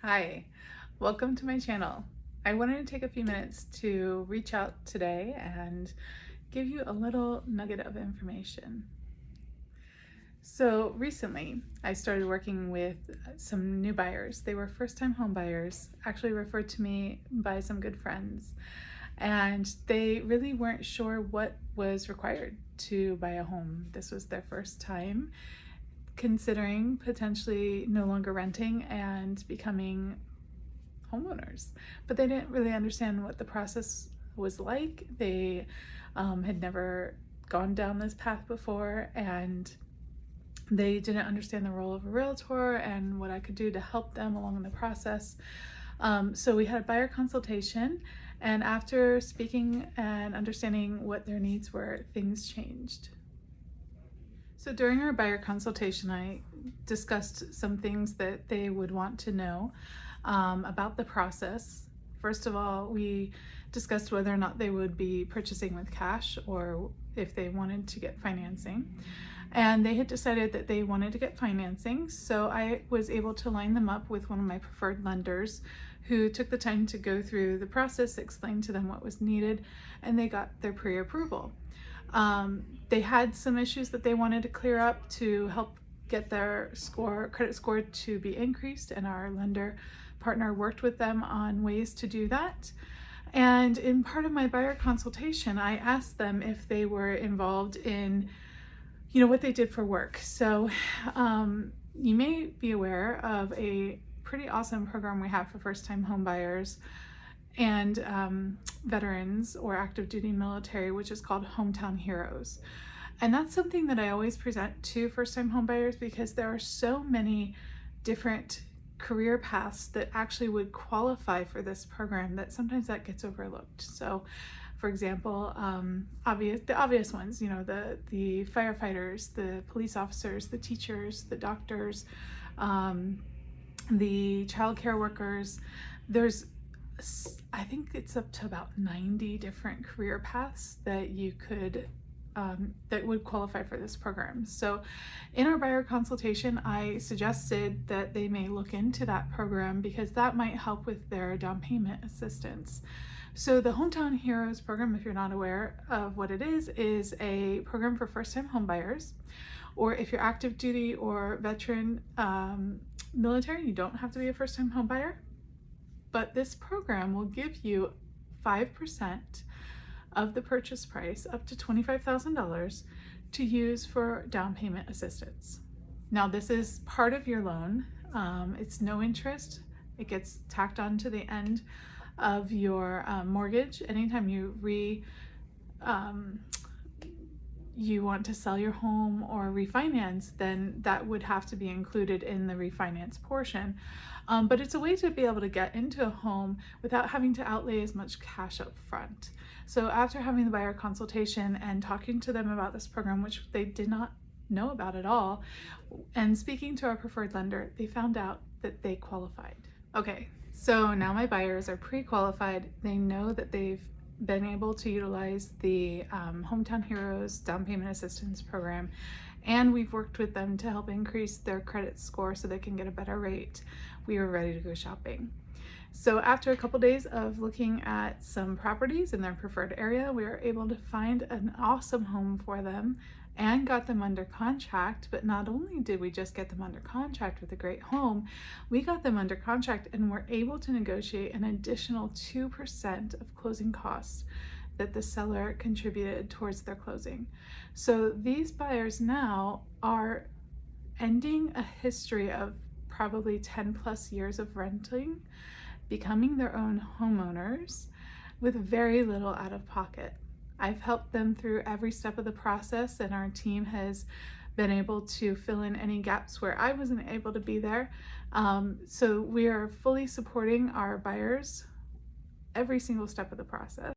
Hi, welcome to my channel. I wanted to take a few minutes to reach out today and give you a little nugget of information. So recently, I started working with some new buyers. They were first-time home buyers, actually referred to me by some good friends, and they really weren't sure what was required to buy a home. This was their first time considering potentially no longer renting and becoming homeowners, but they didn't really understand what the process was like. They had never gone down this path before, and they didn't understand the role of a realtor and what I could do to help them along in the process. So we had a buyer consultation, and after speaking and understanding what their needs were, things changed. So during our buyer consultation, I discussed some things that they would want to know about the process. First of all, we discussed whether or not they would be purchasing with cash or if they wanted to get financing. And they had decided that they wanted to get financing, so I was able to line them up with one of my preferred lenders who took the time to go through the process, explain to them what was needed, and they got their pre-approval. They had some issues that they wanted to clear up to help get their credit score to be increased, and our lender partner worked with them on ways to do that. And in part of my buyer consultation, I asked them if they were involved in, what they did for work. So you may be aware of a pretty awesome program we have for first-time home buyers and veterans or active duty military, which is called Hometown Heroes. And that's something that I always present to first-time home buyers because there are so many different career paths that actually would qualify for this program that sometimes that gets overlooked. So for example, the obvious ones, the firefighters, the police officers, the teachers, the doctors, the child care workers. I think it's up to about 90 different career paths that you could that would qualify for this program. So in our buyer consultation, I suggested that they may look into that program because that might help with their down payment assistance. So the Hometown Heroes program, if you're not aware of what it is a program for first-time home buyers, or if you're active duty or veteran military, you don't have to be a first-time home buyer. But this program will give you 5% of the purchase price, up to $25,000, to use for down payment assistance. Now, this is part of your loan. It's no interest. It gets tacked on to the end of your mortgage. Anytime you want to sell your home or refinance, then that would have to be included in the refinance portion. But it's a way to be able to get into a home without having to outlay as much cash up front. So after having the buyer consultation and talking to them about this program, which they did not know about at all, and speaking to our preferred lender, they found out that they qualified. Okay, so now my buyers are pre-qualified. They know that they've been able to utilize the Hometown Heroes Down Payment Assistance Program, and we've worked with them to help increase their credit score so they can get a better rate. We are ready to go shopping. So after a couple days of looking at some properties in their preferred area, we were able to find an awesome home for them and got them under contract. But not only did we just get them under contract with a great home, we got them under contract and were able to negotiate an additional 2% of closing costs that the seller contributed towards their closing. So these buyers now are ending a history of probably 10 plus years of renting, becoming their own homeowners with very little out of pocket. I've helped them through every step of the process, and our team has been able to fill in any gaps where I wasn't able to be there. So we are fully supporting our buyers every single step of the process.